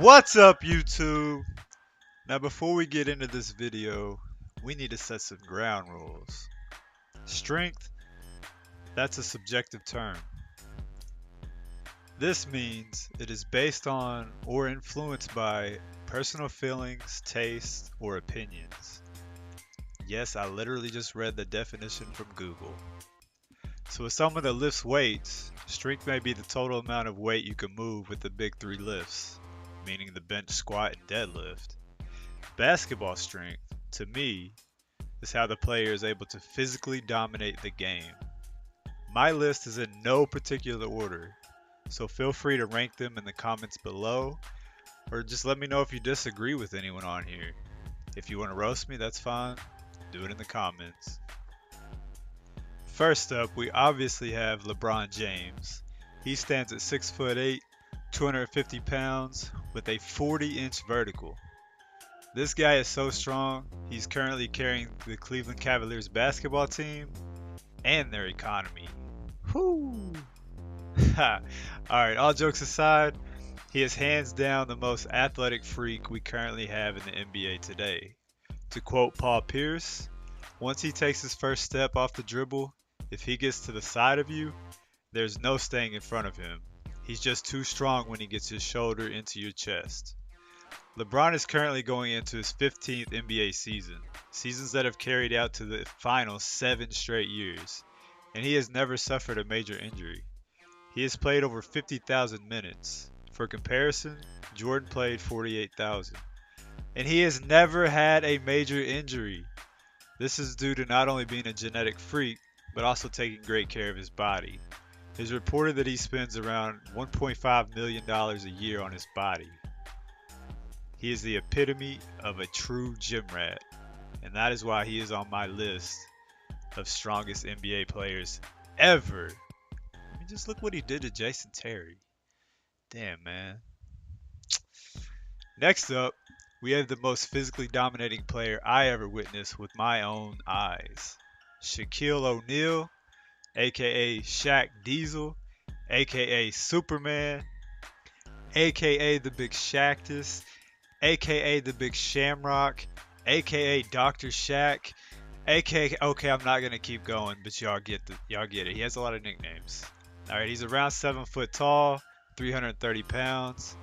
What's up, YouTube? Now, before we get into this video, we need to set some ground rules. Strength, that's a subjective term. This means it is based on or influenced by personal feelings, tastes, or opinions. Yes, I literally just read the definition from Google. So with someone that lifts weights, strength may be the total amount of weight you can move with the big three lifts, meaning the bench, squat, and deadlift. Basketball strength, to me, is how the player is able to physically dominate the game. My list is in no particular order, so feel free to rank them in the comments below, or just let me know if you disagree with anyone on here. If you want to roast me, that's fine. Do it in the comments. First up, we obviously have LeBron James. He stands at 6'8", 250 pounds, with a 40-inch vertical. This guy is so strong, he's currently carrying the Cleveland Cavaliers basketball team and their economy. Whoo! Alright, all jokes aside, he is hands down the most athletic freak we currently have in the NBA today. To quote Paul Pierce, once he takes his first step off the dribble, if he gets to the side of you, there's no staying in front of him. He's just too strong when he gets his shoulder into your chest. LeBron is currently going into his 15th NBA season, seasons that have carried out to the final 7 straight years, and he has never suffered a major injury. He has played over 50,000 minutes. For comparison, Jordan played 48,000. And he has never had a major injury. This is due to not only being a genetic freak, but also taking great care of his body. It is reported that he spends around $1.5 million a year on his body. He is the epitome of a true gym rat, and that is why he is on my list of strongest NBA players ever. I mean, just look what he did to Jason Terry. Damn, man. Next up, we have the most physically dominating player I ever witnessed with my own eyes. Shaquille O'Neal, aka Shaq Diesel, aka Superman, aka the Big Shaqtus, aka the Big Shamrock, aka Dr. Shaq, aka, okay, I'm not gonna keep going, but y'all get it. He has a lot of nicknames. Alright, he's around 7 foot tall, 330 pounds.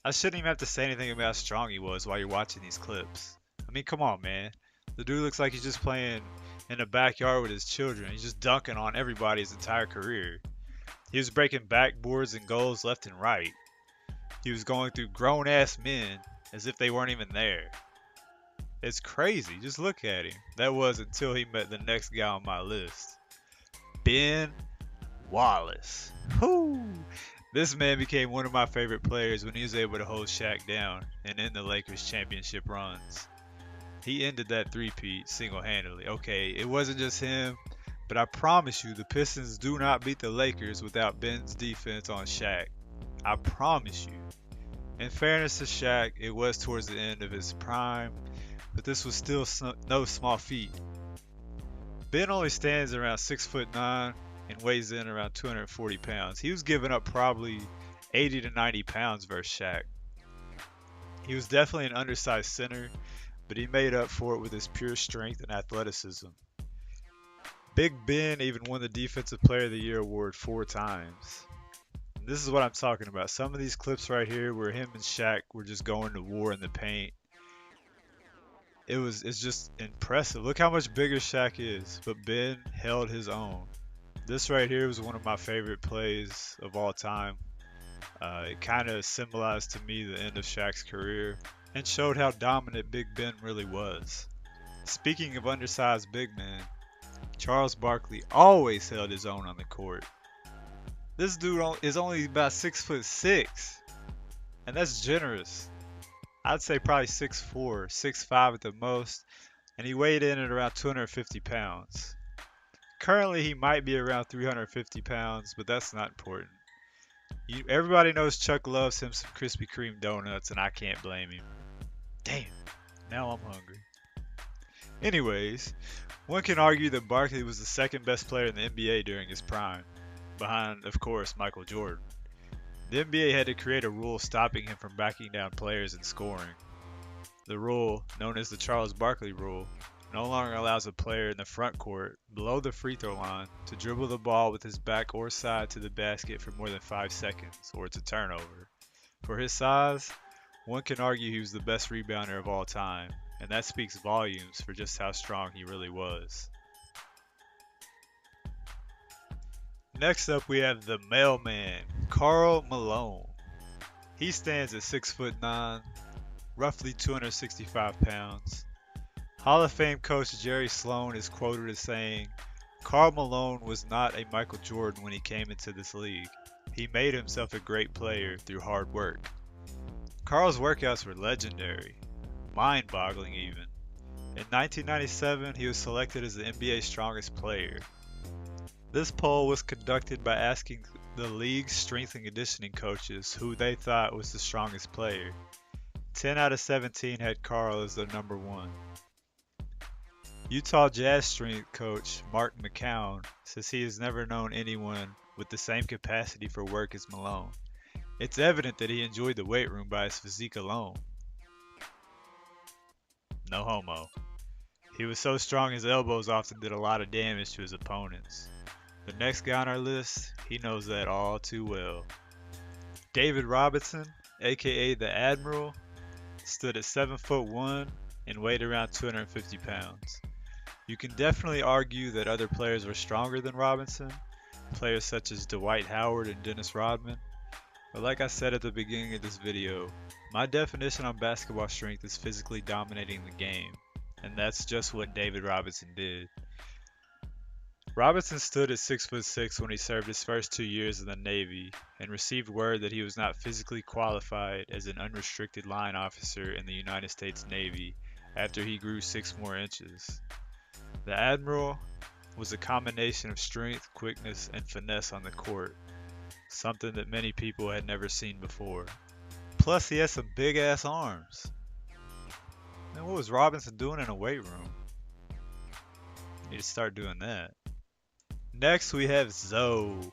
I shouldn't even have to say anything about how strong he was while you're watching these clips. I mean, come on, man. The dude looks like he's just playing in the backyard with his children. He's just dunking on everybody his entire career. He was breaking backboards and goals left and right. He was going through grown-ass men as if they weren't even there. It's crazy. Just look at him. That was until he met the next guy on my list. Ben Wallace. Whoo! This man became one of my favorite players when he was able to hold Shaq down and end the Lakers championship runs. He ended that three-peat single-handedly. Okay, it wasn't just him, but I promise you the Pistons do not beat the Lakers without Ben's defense on Shaq. I promise you. In fairness to Shaq, it was towards the end of his prime, but this was still no small feat. Ben only stands around 6'9" and weighs in around 240 pounds. He was giving up probably 80 to 90 pounds versus Shaq. He was definitely an undersized center, but he made up for it with his pure strength and athleticism. Big Ben even won the Defensive Player of the Year award 4 times. This is what I'm talking about. Some of these clips right here where him and Shaq were just going to war in the paint. It's just impressive. Look how much bigger Shaq is, but Ben held his own. This right here was one of my favorite plays of all time. It kind of symbolized to me the end of Shaq's career and showed how dominant Big Ben really was. Speaking of undersized big men, Charles Barkley always held his own on the court. This dude is only about 6'6", and that's generous. I'd say probably 6'4", 6'5" at the most, and he weighed in at around 250 pounds. Currently, he might be around 350 pounds, but that's not important. Everybody knows Chuck loves him some Krispy Kreme donuts, and I can't blame him. Damn, now I'm hungry. Anyways, one can argue that Barkley was the second best player in the NBA during his prime, behind, of course, Michael Jordan. The NBA had to create a rule stopping him from backing down players and scoring. The rule, known as the Charles Barkley rule, no longer allows a player in the front court, below the free throw line, to dribble the ball with his back or side to the basket for more than 5 seconds, or it's a turnover. For his size, one can argue he was the best rebounder of all time, and that speaks volumes for just how strong he really was. Next up, we have the mailman, KARL Malone. He stands at 6'9", roughly 265 pounds. Hall of Fame coach Jerry Sloan is quoted as saying, "KARL Malone was not a Michael Jordan when he came into this league. He made himself a great player through hard work." KARL's workouts were legendary, mind-boggling even. In 1997, he was selected as the NBA's strongest player. This poll was conducted by asking the league's strength and conditioning coaches who they thought was the strongest player. 10 out of 17 had KARL as their number one. Utah Jazz strength coach Mark McCown says he has never known anyone with the same capacity for work as Malone. It's evident that he enjoyed the weight room by his physique alone. No homo. He was so strong his elbows often did a lot of damage to his opponents. The next guy on our list, he knows that all too well. David Robinson, aka the Admiral, stood at 7'1" and weighed around 250 pounds. You can definitely argue that other players were stronger than Robinson, players such as Dwight Howard and Dennis Rodman. But like I said at the beginning of this video, my definition on basketball strength is physically dominating the game, and that's just what David Robinson did. Robinson stood at 6'6" when he served his first 2 years in the Navy and received word that he was not physically qualified as an unrestricted line officer in the United States Navy after he grew 6 more inches. The Admiral was a combination of strength, quickness, and finesse on the court, something that many people had never seen before. Plus, he had some big-ass arms. Man, what was Robinson doing in a weight room? Need to start doing that. Next, we have Zoe.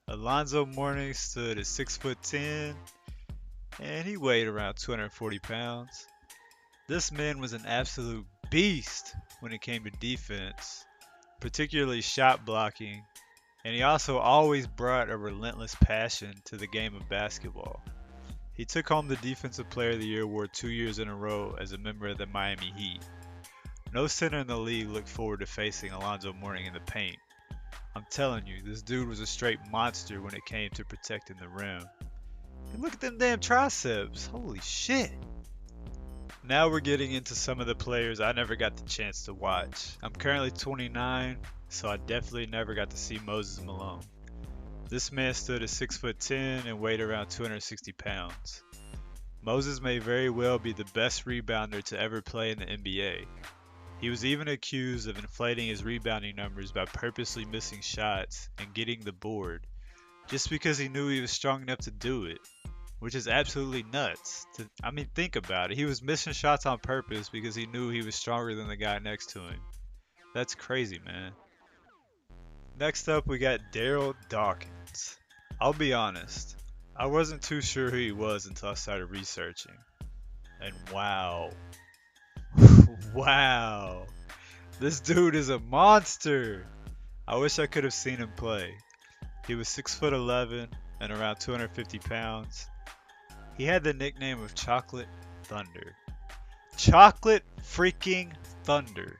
Alonzo Mourning stood at 6'10", and he weighed around 240 pounds. This man was an absolute beast when it came to defense, particularly shot blocking, and he also always brought a relentless passion to the game of basketball. He took home the Defensive Player of the Year award 2 years in a row as a member of the Miami Heat. No center in the league looked forward to facing Alonzo Mourning in the paint. I'm telling you, this dude was a straight monster when it came to protecting the rim. And look at them damn triceps, holy shit. Now we're getting into some of the players I never got the chance to watch. I'm currently 29, so I definitely never got to see Moses Malone. This man stood at 6'10" and weighed around 260 pounds. Moses may very well be the best rebounder to ever play in the NBA. He was even accused of inflating his rebounding numbers by purposely missing shots and getting the board, just because he knew he was strong enough to do it, which is absolutely nuts. Think about it. He was missing shots on purpose because he knew he was stronger than the guy next to him. That's crazy, man. Next up, we got DAWKINS. I'll be honest, I wasn't too sure who he was until I started researching. And wow. Wow. This dude is a monster. I wish I could have seen him play. He was 6'11" and around 250 pounds. He had the nickname of Chocolate Thunder. Chocolate freaking Thunder.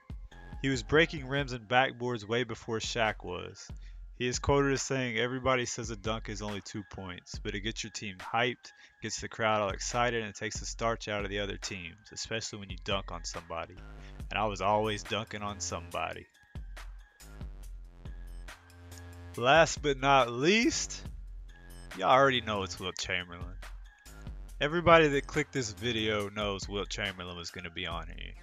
He was breaking rims and backboards way before Shaq was. He is quoted as saying, "Everybody says a dunk is only 2 points, but it gets your team hyped, gets the crowd all excited, and it takes the starch out of the other teams, especially when you dunk on somebody." And I was always dunking on somebody. Last but not least, y'all already know it's Wilt Chamberlain. Everybody that clicked this video knows Wilt Chamberlain was going to be on here.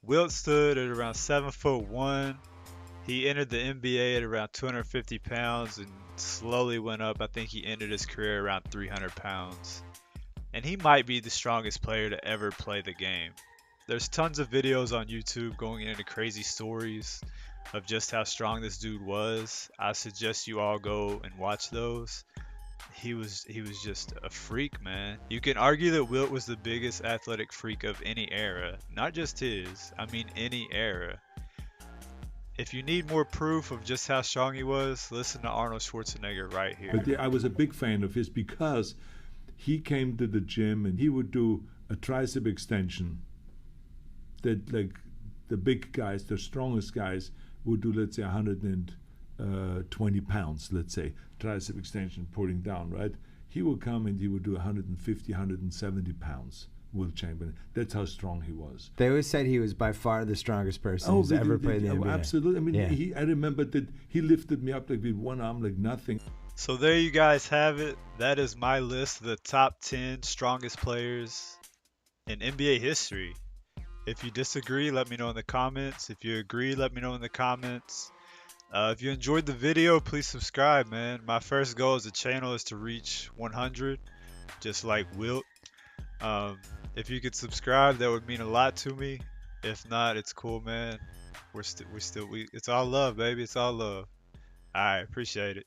Wilt stood at around 7'1". He entered the NBA at around 250 pounds and slowly went up. I think he ended his career around 300 pounds. And he might be the strongest player to ever play the game. There's tons of videos on YouTube going into crazy stories of just how strong this dude was. I suggest you all go and watch those. he was just a freak, man. You can argue that Wilt was the biggest athletic freak of any era, not just his. I mean any era. If you need more proof of just how strong he was, listen to Arnold Schwarzenegger right here. But I was a big fan of his because he came to the gym and he would do a tricep extension that, like, the big guys, the strongest guys would do, let's say, 120 pounds, let's say, tricep extension, pulling down, right? He would come and he would do 150, 170 pounds, Wilt Chamberlain. That's how strong he was. They always said he was by far the strongest person who's ever played in the NBA. Absolutely. I mean, I remember that he lifted me up like with one arm like nothing. So there you guys have it. That is my list of the top 10 strongest players in NBA history. If you disagree, let me know in the comments. If you agree, let me know in the comments. If you enjoyed the video, please subscribe, man. My first goal as a channel is to reach 100, just like Wilt. If you could subscribe, that would mean a lot to me. If not, it's cool, man. It's all love, baby. It's all love. All right, appreciate it.